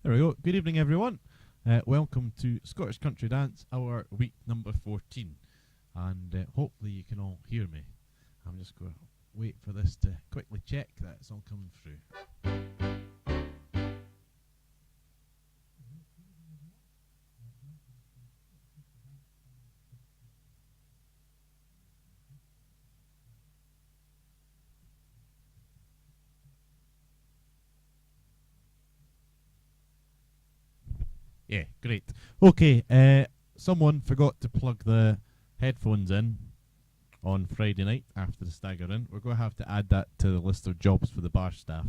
There we go. Good evening, everyone. Welcome to Scottish Country Dance, our week number 14. And hopefully you can all hear me. I'm just going to wait for this to quickly check that it's all coming through. Yeah, great. Okay, someone forgot to plug the headphones in on Friday night after the stagger in. We're going to have to add that to the list of jobs for the bar staff.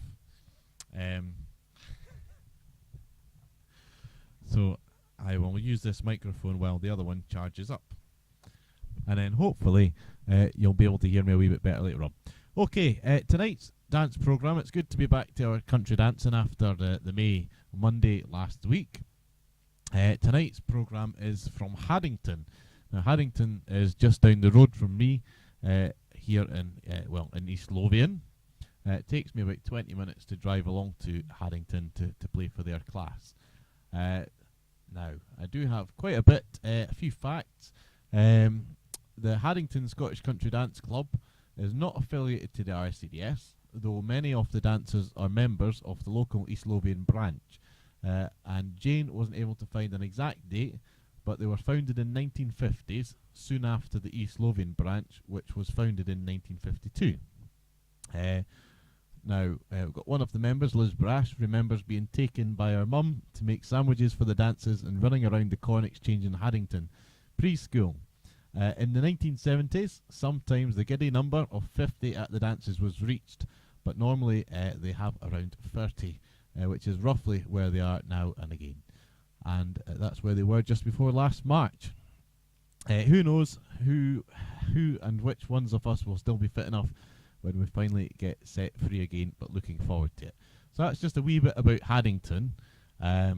So I will use this microphone while the other one charges up. And then hopefully you'll be able to hear me a wee bit better later on. Okay, tonight's dance programme, it's good to be back to our country dancing after the May Monday last week. Tonight's programme is from Haddington. Now, Haddington is just down the road from me here in East Lothian. It takes me about 20 minutes to drive along to Haddington to play for their class. Now, I do have quite a few facts. The Haddington Scottish Country Dance Club is not affiliated to the RSCDS, though many of the dancers are members of the local East Lothian branch. And Jane wasn't able to find an exact date, but they were founded in 1950s, soon after the East Lothian branch, which was founded in 1952. Now, we've got one of the members, Liz Brash, remembers being taken by her mum to make sandwiches for the dancers and running around the Corn Exchange in Haddington, preschool. In the 1970s, sometimes the giddy number of 50 at the dances was reached, but normally they have around 30. Which is roughly where they are now and again. And that's where they were just before last March. Who knows who and which ones of us will still be fit enough when we finally get set free again, but looking forward to it. So that's just a wee bit about Haddington. I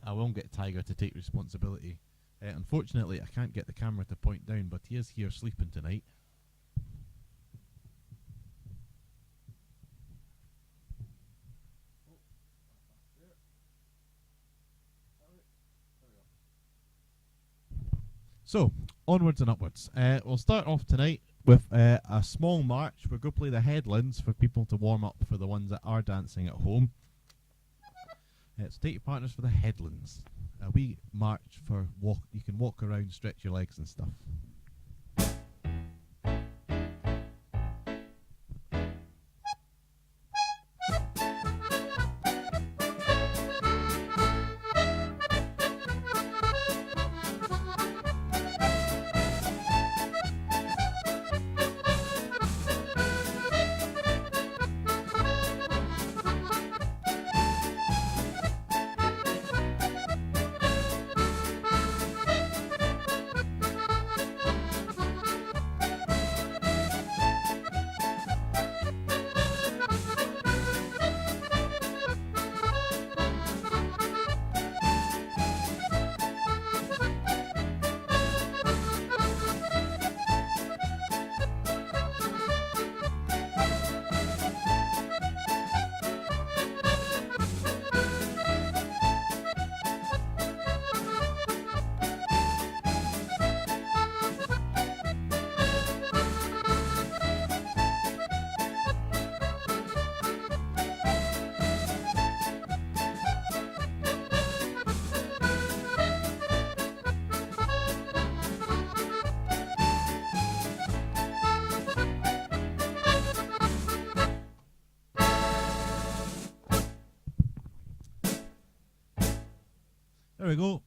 won't get Tiger to take responsibility. Unfortunately, I can't get the camera to point down, but he is here sleeping tonight. So, onwards and upwards. We'll start off tonight with a small march. We're going to play the headlands for people to warm up for the ones that are dancing at home. So take your partners for the headlands. A wee march for walk. You can walk around, stretch your legs and stuff. There we go.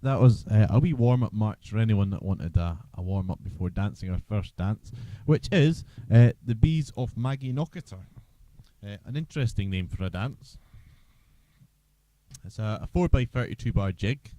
That was a wee warm-up march for anyone that wanted a warm-up before dancing our first dance, which is the Bees of Maggie Knocketer. An interesting name for a dance. It's a 4x32 bar jig.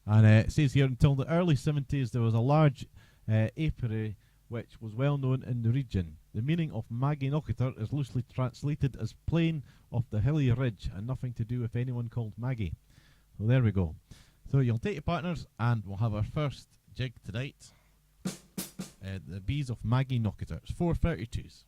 And it says here, until the early 70s there was a large apiary which was well known in the region. The meaning of Maggie Knocketer is loosely translated as plain of the hilly ridge and nothing to do with anyone called Maggie. So there we go. So you'll take your partners and we'll have our first jig tonight. The Bees of Maggie Knockater. It's 432s.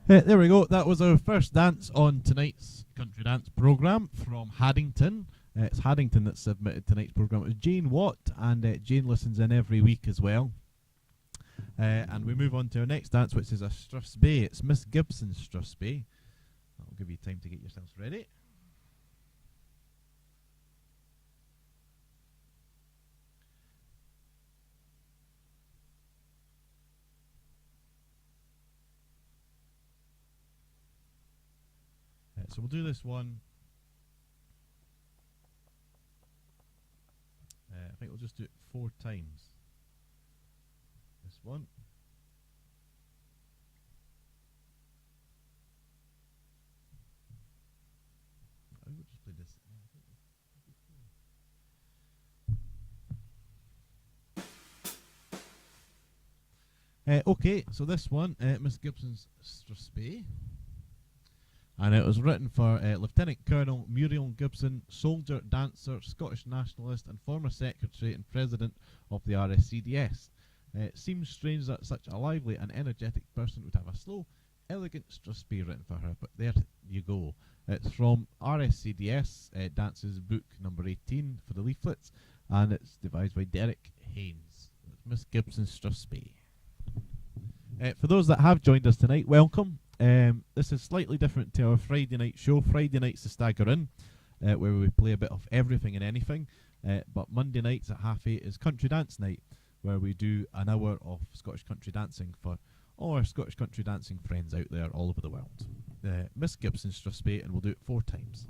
There we go. That was our first dance on tonight's country dance programme from Haddington. It's Haddington that submitted tonight's programme. It was Jane Watt, and Jane listens in every week as well. And we move on to our next dance, which is a Strathspey. It's Miss Gibson's Strathspey. I'll give you time to get yourselves ready. So we'll do this one. I think we'll just do it 4 times. This one. I think we'll just play this. Okay, so this one, Miss Gibson's Strathspey. And it was written for Lieutenant Colonel Muriel Gibson, soldier, dancer, Scottish nationalist, and former secretary and president of the RSCDS. It seems strange that such a lively and energetic person would have a slow, elegant Strathspey written for her, but there you go. It's from RSCDS Dances book number 18 for the leaflets, and it's devised by Derek Haynes. It's Miss Gibson's Strathspey. For those that have joined us tonight, welcome. This is slightly different to our Friday night show. Friday night's the Stagger In, where we play a bit of everything and anything. But Monday nights at 8:30 is Country Dance Night, where we do an hour of Scottish country dancing for all our Scottish country dancing friends out there all over the world. Miss Gibson's Strathspey, and we'll do it 4 times.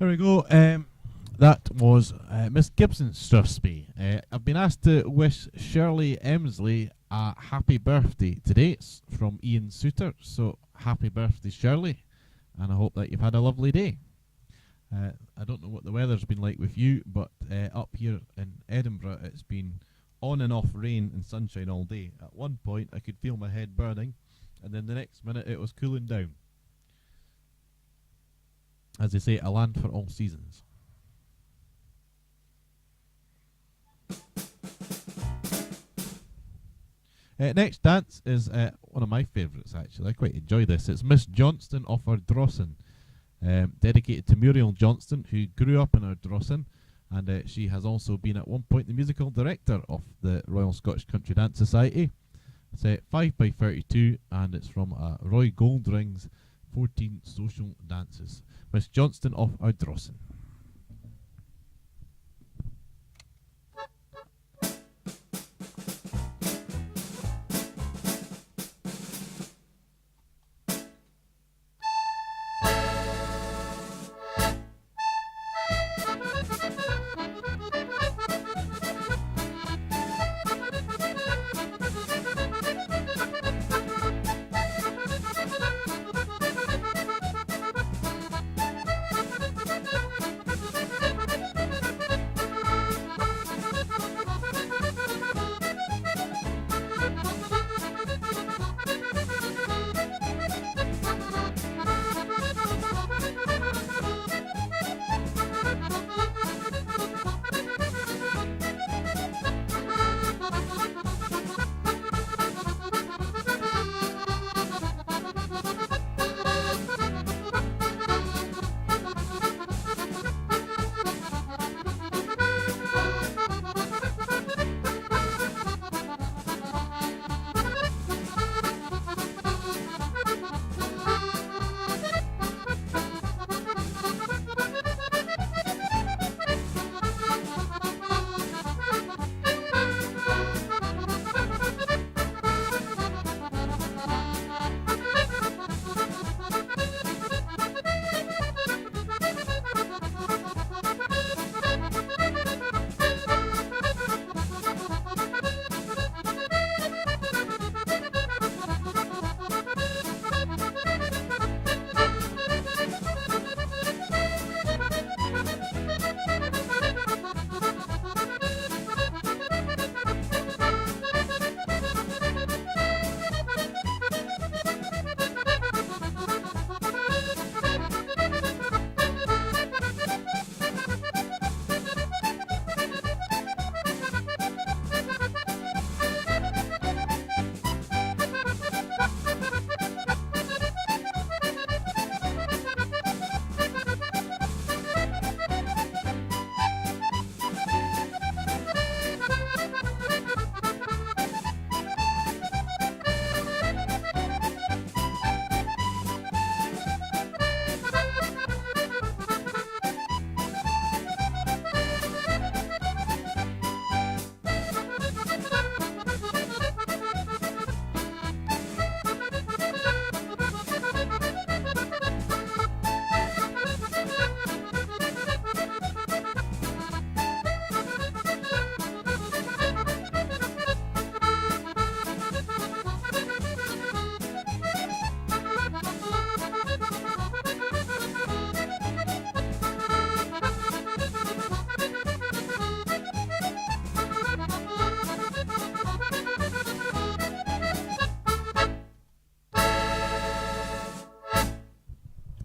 There we go. That was Miss Gibson Strathspey. I've been asked to wish Shirley Emsley a happy birthday today. It's from Ian Suter, so happy birthday, Shirley, and I hope that you've had a lovely day. I don't know what the weather's been like with you, but up here in Edinburgh it's been on and off rain and sunshine all day. At one point I could feel my head burning, and then the next minute it was cooling down. As they say, a land for all seasons. Next dance is one of my favourites, actually. I quite enjoy this. It's Miss Johnston of Ardrossan, dedicated to Muriel Johnston, who grew up in Ardrossan, and she has also been at one point the musical director of the Royal Scottish Country Dance Society. It's 5x32, and it's from Roy Goldring's 14 Social Dances. Miss Johnston of Ardrossan.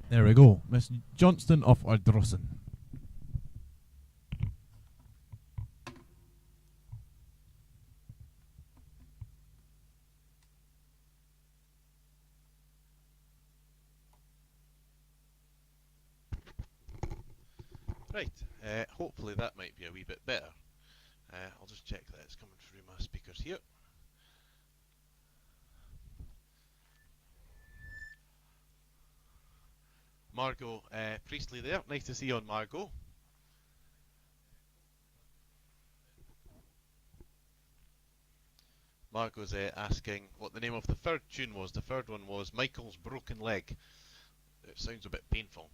There we go, Miss Johnston of Ardrossan. Right, hopefully that might be a wee bit better. I'll just check that it's coming through my speakers here. Margot Priestley there. Nice to see you on, Margot. Margot's asking what the name of the third tune was. The third one was Michael's Broken Leg. It sounds a bit painful.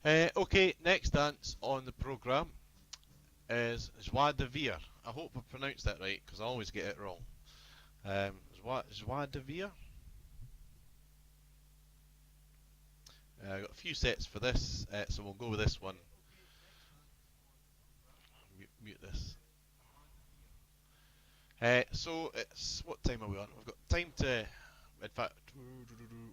Okay, next dance on the programme is Joie de Vivre. I hope I pronounced that right, because I always get it wrong. Joie de Vivre. I've got a few sets for this, so we'll go with this one. Mute this. So it's, what time are we on? We've got time to, in fact,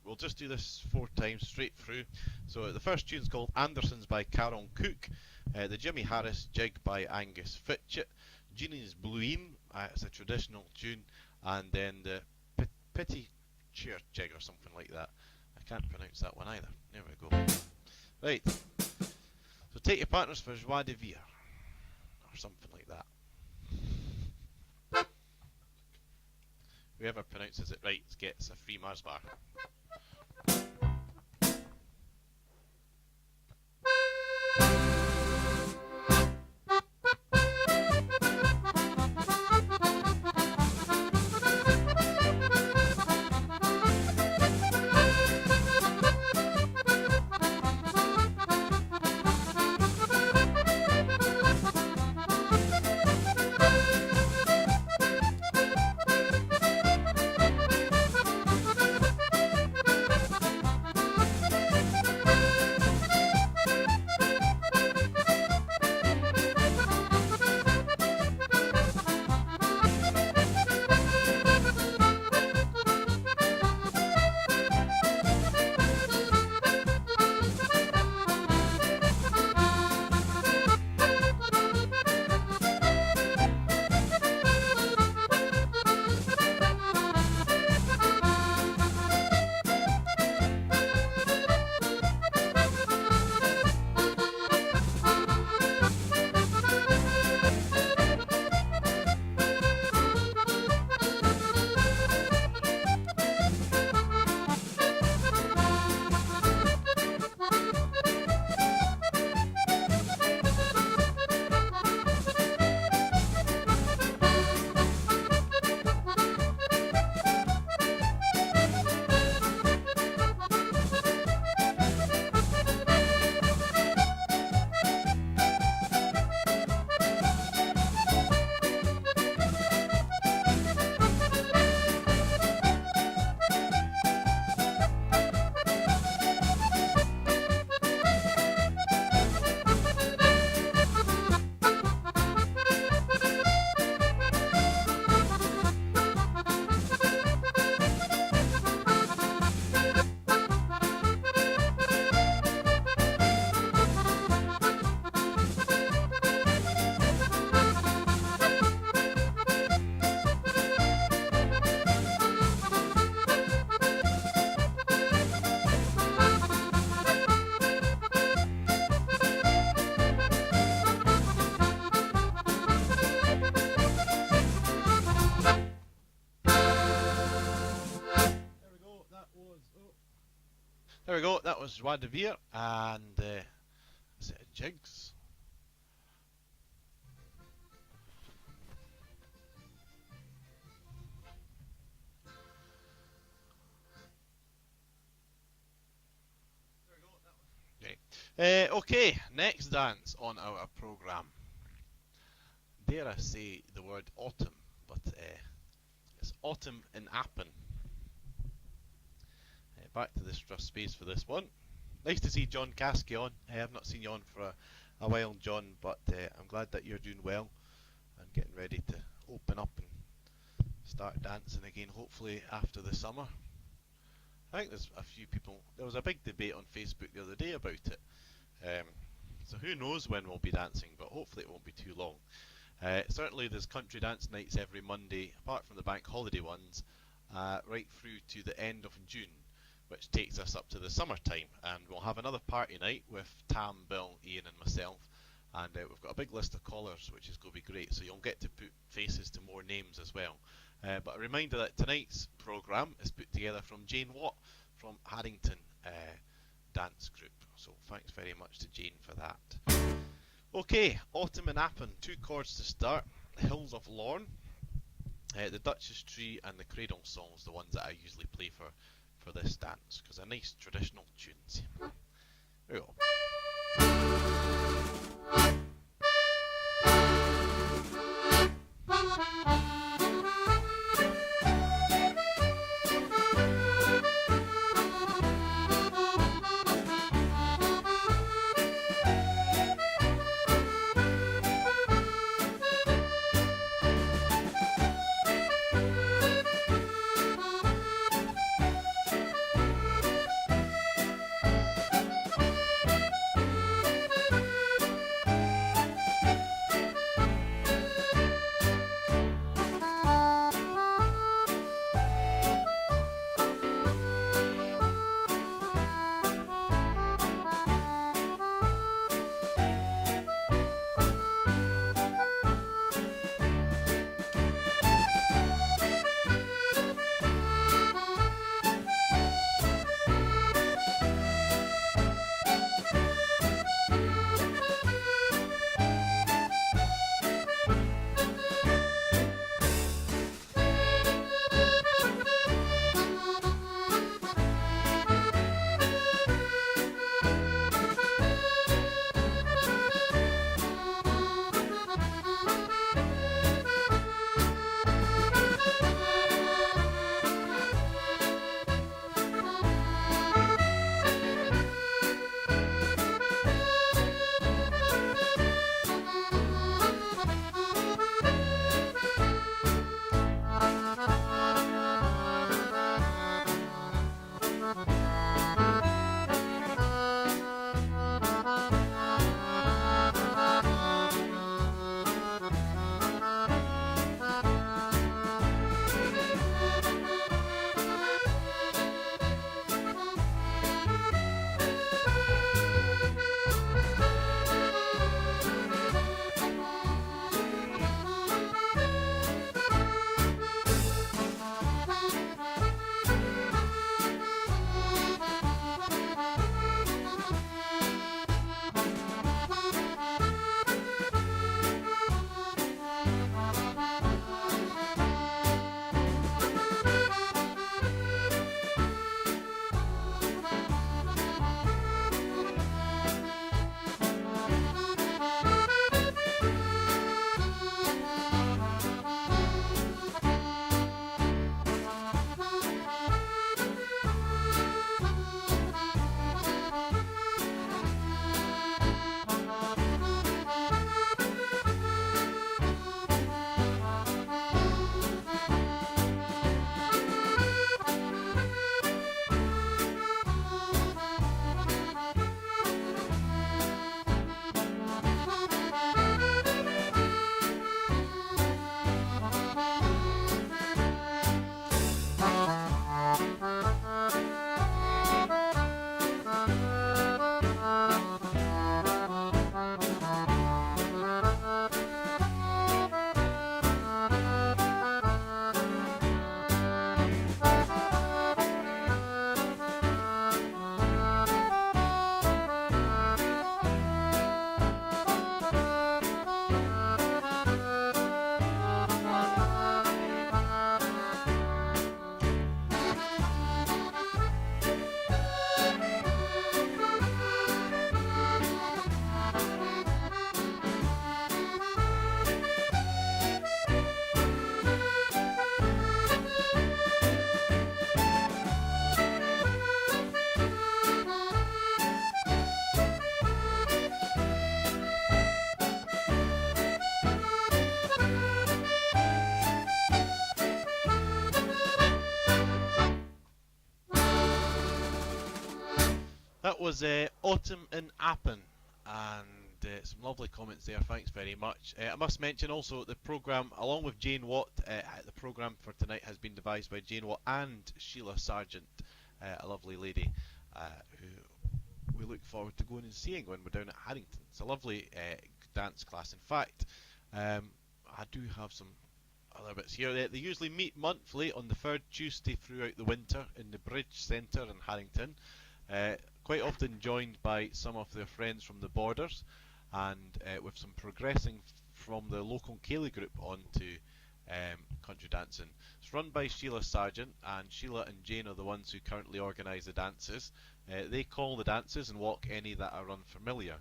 we'll just do this 4 times straight through. So the first tune's called Anderson's by Caron Cook, the Jimmy Harris jig by Angus Fitchett, Jeannie's Bluein, it's a traditional tune, and then the Pity Chair jig or something like that. I can't pronounce that one either. There we go. Right. So take your partners for Joie de Vivre, or something like that. Whoever pronounces it right gets a free Mars bar. There we go, that was Joie de Vivre and a set of jigs. Okay, next dance on our programme. Dare I say the word autumn, but it's autumn in Appin. Back to the Struss space for this one. Nice to see John Caskey on. I have not seen you on for a while, John, but I'm glad that you're doing well and getting ready to open up and start dancing again, hopefully after the summer. I think there's a few people, there was a big debate on Facebook the other day about it. So who knows when we'll be dancing, but hopefully it won't be too long. Certainly there's country dance nights every Monday, apart from the bank holiday ones, right through to the end of June, which takes us up to the summertime, and we'll have another party night with Tam, Bill, Ian and myself, and we've got a big list of callers, which is going to be great, so you'll get to put faces to more names as well. But a reminder that tonight's programme is put together from Jane Watt from Haddington Dance Group, so thanks very much to Jane for that. Okay, Autumn and Appin, 2 chords to start, The Hills of Lorne, the Duchess Tree and the Cradle Songs, the ones that I usually play for this dance, because they're nice traditional tunes. There you go. That was Autumn in Appin, and some lovely comments there. Thanks very much. I must mention also the programme, along with Jane Watt, the programme for tonight has been devised by Jane Watt and Sheila Sargent, a lovely lady who we look forward to going and seeing when we're down at Harrington. It's a lovely dance class. In fact, I do have some other bits here. They usually meet monthly on the third Tuesday throughout the winter in the Bridge Centre in Harrington. Quite often joined by some of their friends from the borders, and with some progressing from the local Cayley group on to country dancing. It's run by Sheila Sargent, and Sheila and Jane are the ones who currently organise the dances. They call the dances and walk any that are unfamiliar.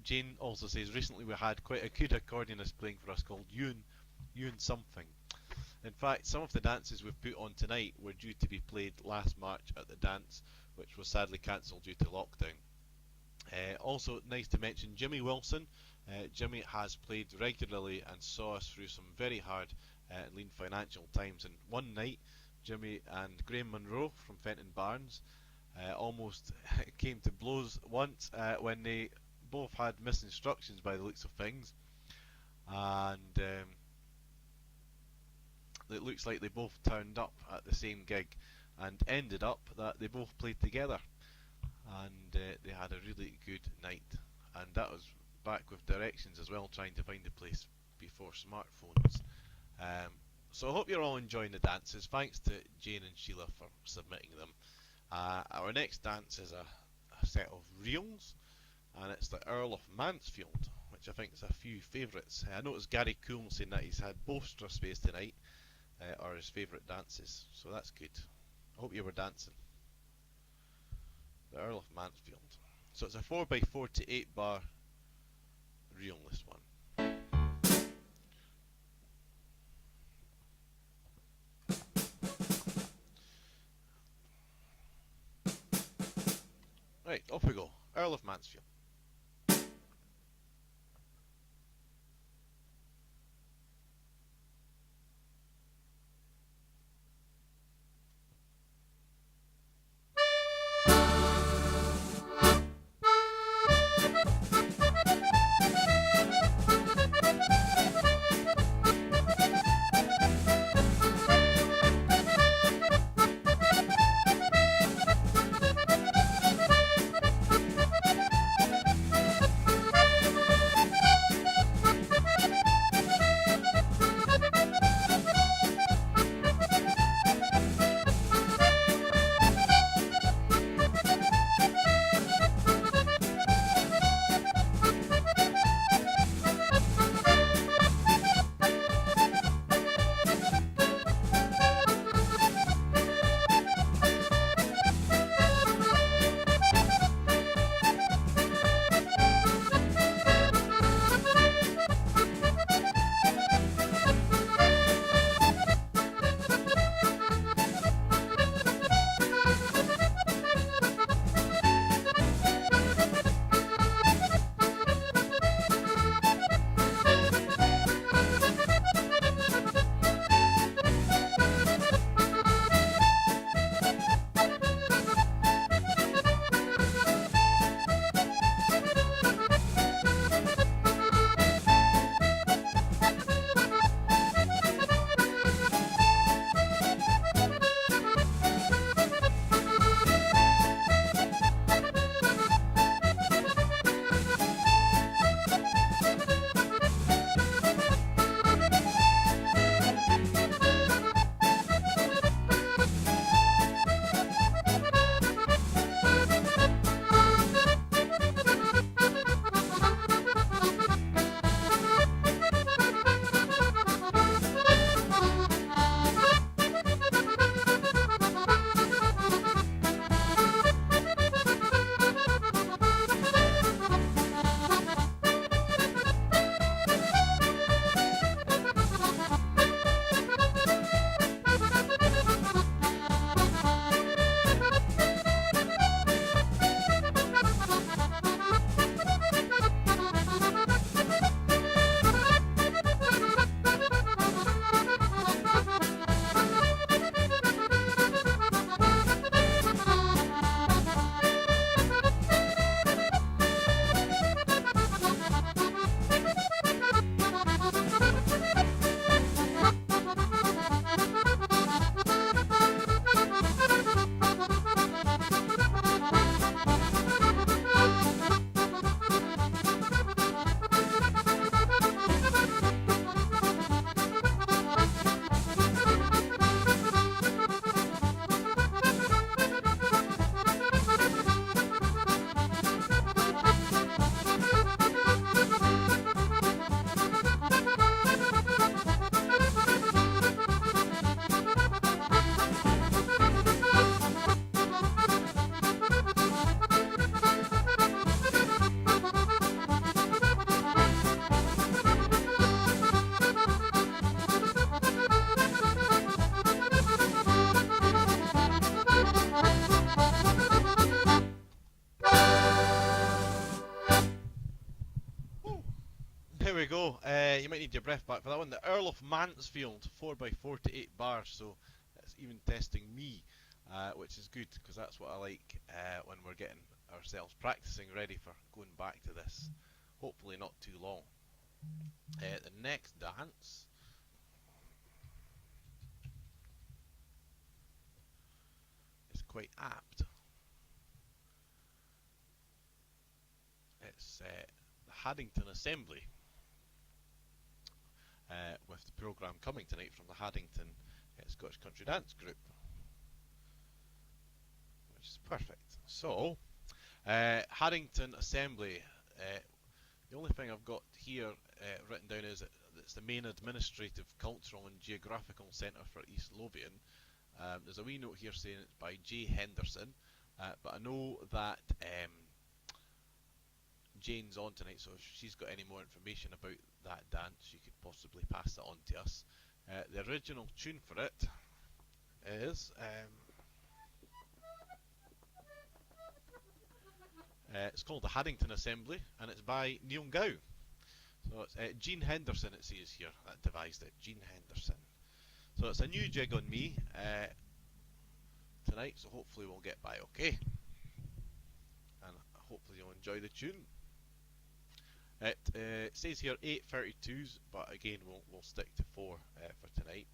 Jane also says, recently we had quite a good accordionist playing for us called Ewan something. In fact, some of the dances we've put on tonight were due to be played last March at the dance, which was sadly cancelled due to lockdown. Also, nice to mention Jimmy Wilson. Jimmy has played regularly and saw us through some very hard and lean financial times. And one night, Jimmy and Graham Munro from Fenton Barnes almost came to blows once when they both had misinstructions by the looks of things. And it looks like they both turned up at the same gig and ended up that they both played together. And they had a really good night. And that was back with directions as well, trying to find a place before smartphones. So I hope you're all enjoying the dances. Thanks to Jane and Sheila for submitting them. Our next dance is a set of reels, and it's the Earl of Mansfield, which I think is a few favourites. I noticed Gary Coombe saying that he's had both Strathspey tonight are his favourite dances, so that's good. I hope you were dancing. The Earl of Mansfield. So it's a 4x4 to 8 bar reel, this one. Right, off we go. Earl of Mansfield. Here we go. You might need your breath back for that one. The Earl of Mansfield, 4x4 to 8 bars, so it's even testing me, which is good because that's what I like when we're getting ourselves practicing ready for going back to this. Hopefully not too long. The next dance is quite apt. It's the Haddington Assembly, with the programme coming tonight from the Haddington Scottish Country Dance Group, which is perfect. So, Haddington Assembly, the only thing I've got here written down is that it's the main administrative, cultural and geographical centre for East Lothian. There's a wee note here saying it's by J. Henderson, but I know that Jane's on tonight, so if she's got any more information about that dance, she could possibly pass that on to us. The original tune for it is it's called the Haddington Assembly, and it's by Neil Gow. So it's Gene Henderson, it says here, that devised it, Gene Henderson. So it's a new jig on me tonight, so hopefully we'll get by okay. And hopefully you'll enjoy the tune. It says here 8:32s, but again we'll stick to 4 for tonight.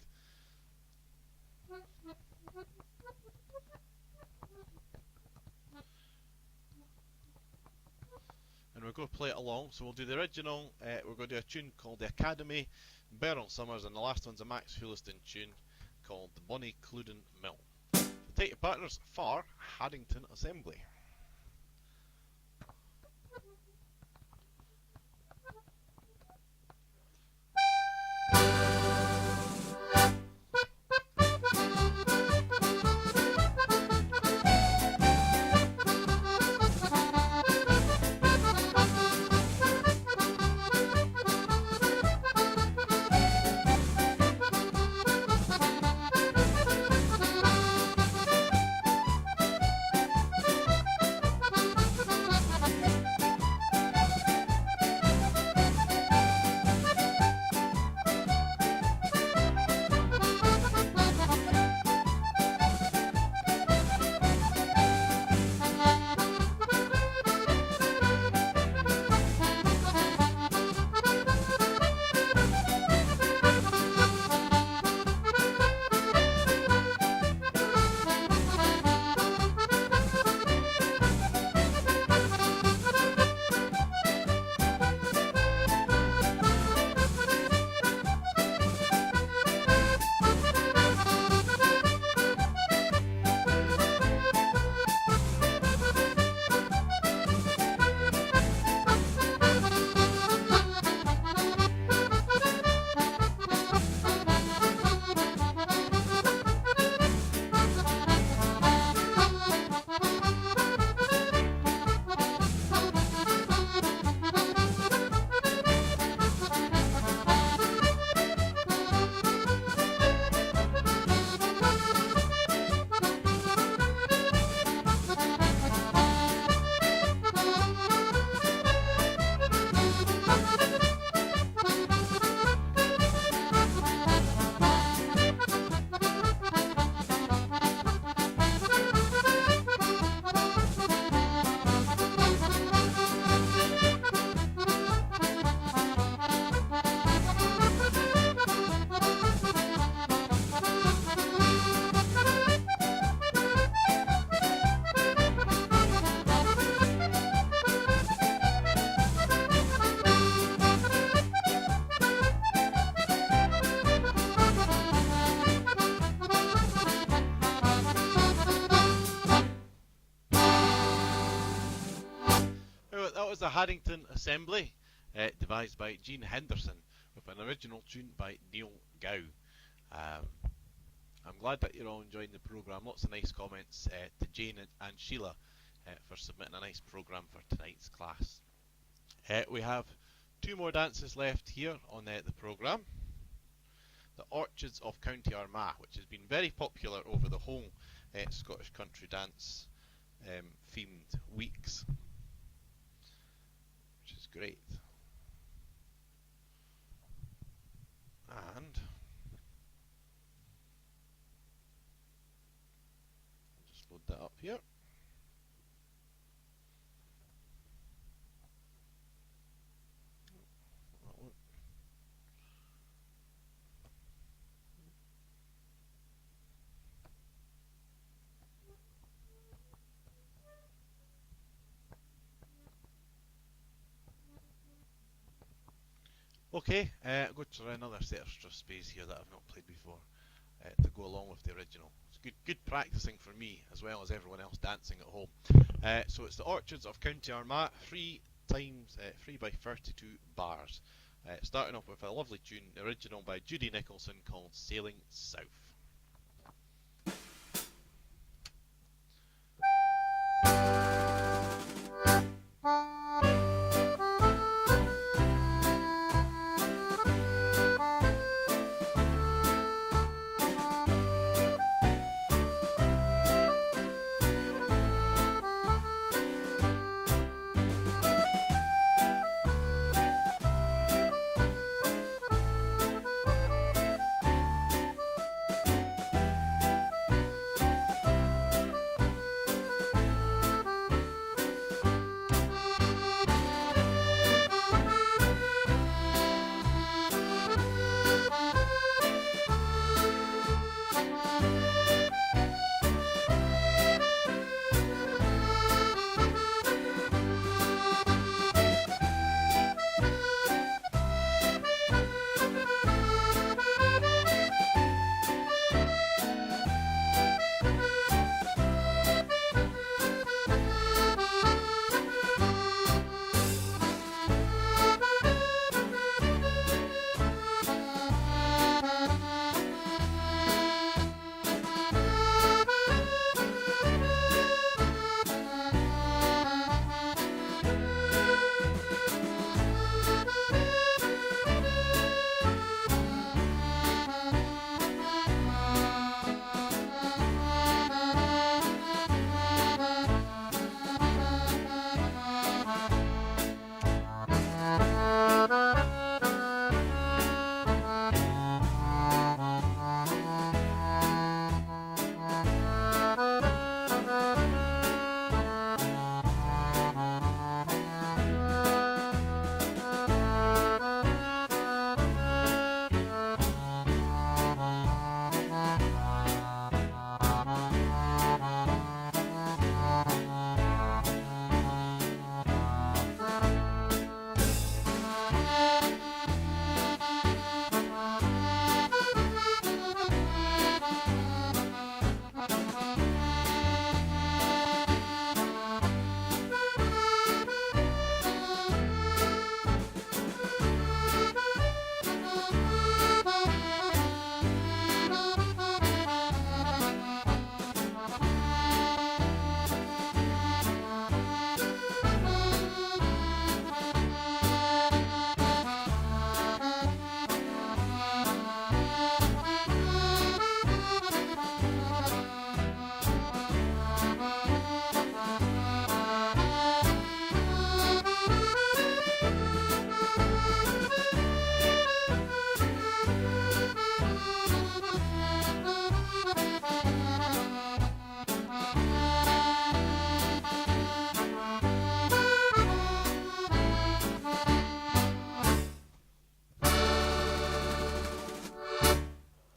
And we're going to play it along, so we'll do the original. We're going to do a tune called The Academy, Beryl Summers, and the last one's a Max Huliston tune called The Bonnie Clouden Mill. So take your partners for Haddington Assembly. The Haddington Assembly, devised by Gene Henderson, with an original tune by Neil Gow. I'm glad that you're all enjoying the programme. Lots of nice comments to Jane and Sheila for submitting a nice programme for tonight's class. We have 2 more dances left here on the programme. The Orchards of County Armagh, which has been very popular over the whole Scottish country dance themed weeks. Which is great. here. Okay, I'm going to try another set of space here that I've not played before to go along with the original. It's good practicing for me as well as everyone else dancing at home. So it's the Orchards of County Armagh, 3 by 32 bars. Starting off with a lovely tune, original by Judy Nicholson called Sailing South.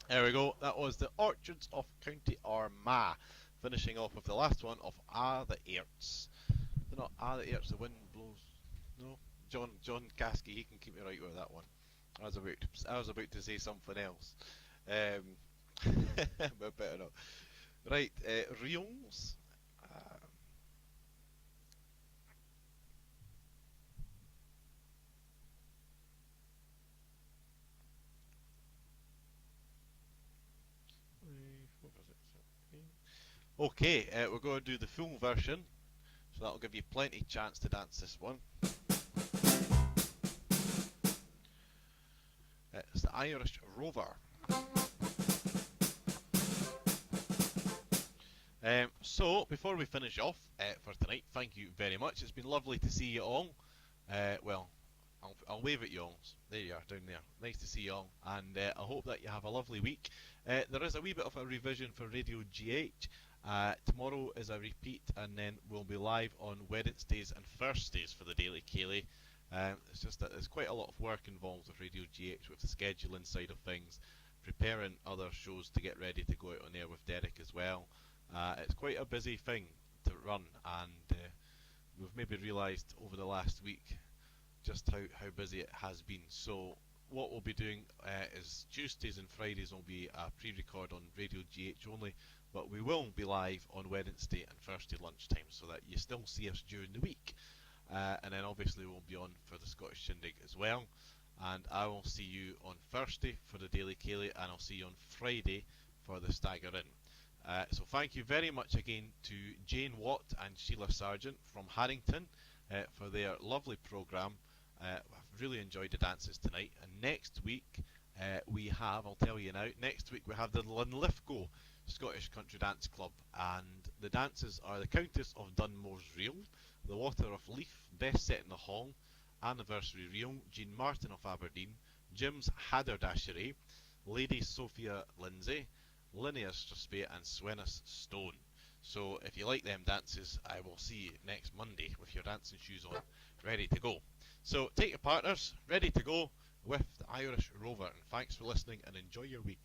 There we go, that was the Orchards of County Armagh. Finishing off with the last one of Ah the Airts. They're not Ah the Airts, the wind blows. No? John Caskey, he can keep me right with that one. I was about to say something else. But better not. Right, Rions. What was it? Okay, we're going to do the full version, so that'll give you plenty chance to dance this one. It's the Irish Rover. So, before we finish off for tonight, thank you very much. It's been lovely to see you all. Well, I'll wave at you all. There you are, down there. Nice to see you all. And I hope that you have a lovely week. There is a wee bit of a revision for Radio GH. Tomorrow is a repeat, and then we'll be live on Wednesdays and Thursdays for the Daily Ceilidh. It's just that there's quite a lot of work involved with Radio GH, with the scheduling side of things, preparing other shows to get ready to go out on air with Derek as well. It's quite a busy thing to run, and we've maybe realised over the last week just how busy it has been. So what we'll be doing is Tuesdays and Fridays will be a pre-record on Radio GH only, but we will be live on Wednesday and Thursday lunchtime, so that you still see us during the week. And then obviously we'll be on for the Scottish Shindig as well. And I will see you on Thursday for the Daily Ceilidh, and I'll see you on Friday for the Stagger In. So thank you very much again to Jane Watt and Sheila Sargent from Harrington for their lovely programme. I've really enjoyed the dances tonight. And next week we have, I'll tell you now, next week we have the Linlithgow Scottish Country Dance Club, and the dances are the Countess of Dunmore's Reel, the Water of Leaf, Best Set in the Hall, Anniversary Reel, Jean Martin of Aberdeen, Jim's Hadderdashery, Lady Sophia Lindsay, Linnea Strathspey, and Swenis Stone. So if you like them dances, I will see you next Monday with your dancing shoes on, ready to go. So take your partners, ready to go with the Irish Rover, and thanks for listening and enjoy your week.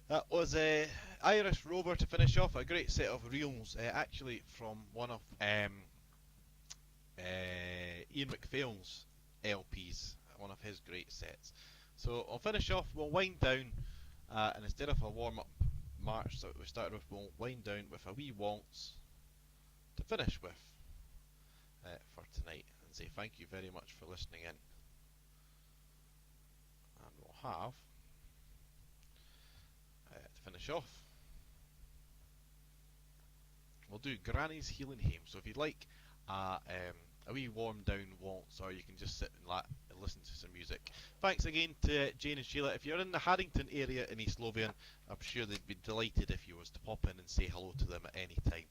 That was Irish Rover to finish off. A great set of reels, actually from one of Ian McPhail's LPs, one of his great sets. So I'll finish off, we'll wind down, and instead of a warm-up march that we started with, we'll wind down with a wee waltz to finish with for tonight, and say thank you very much for listening in. And we'll have, to finish off, we'll do Granny's Healing Hymn. So if you'd like a wee warm down waltz, or you can just sit and listen to some music. Thanks again to Jane and Sheila. If you're in the Haddington area in East Lothian, I'm sure they'd be delighted if you was to pop in and say hello to them at any time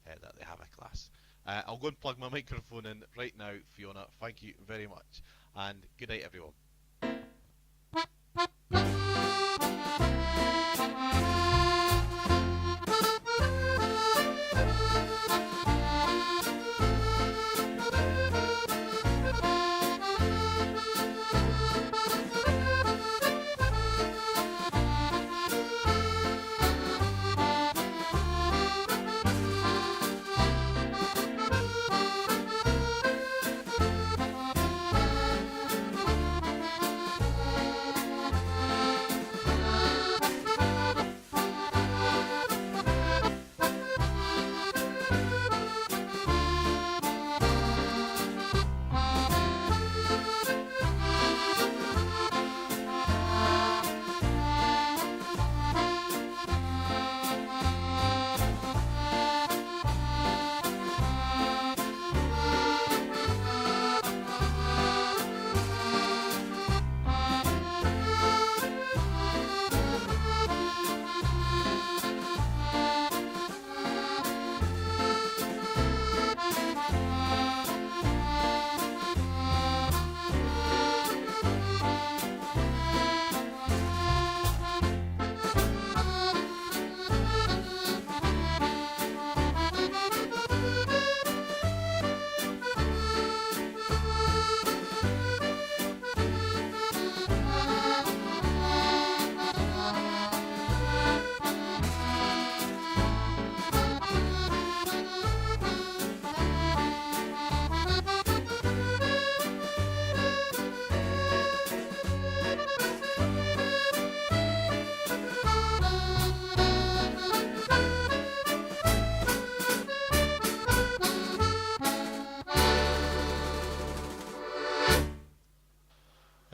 that they have a class. I'll go and plug my microphone in right now, Fiona. Thank you very much, and good night, everyone.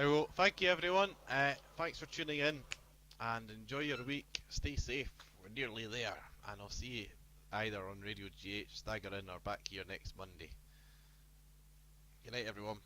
Well, thank you everyone. Thanks for tuning in, and enjoy your week. Stay safe. We're nearly there, and I'll see you either on Radio GH, Stagger In, or back here next Monday. Good night, everyone.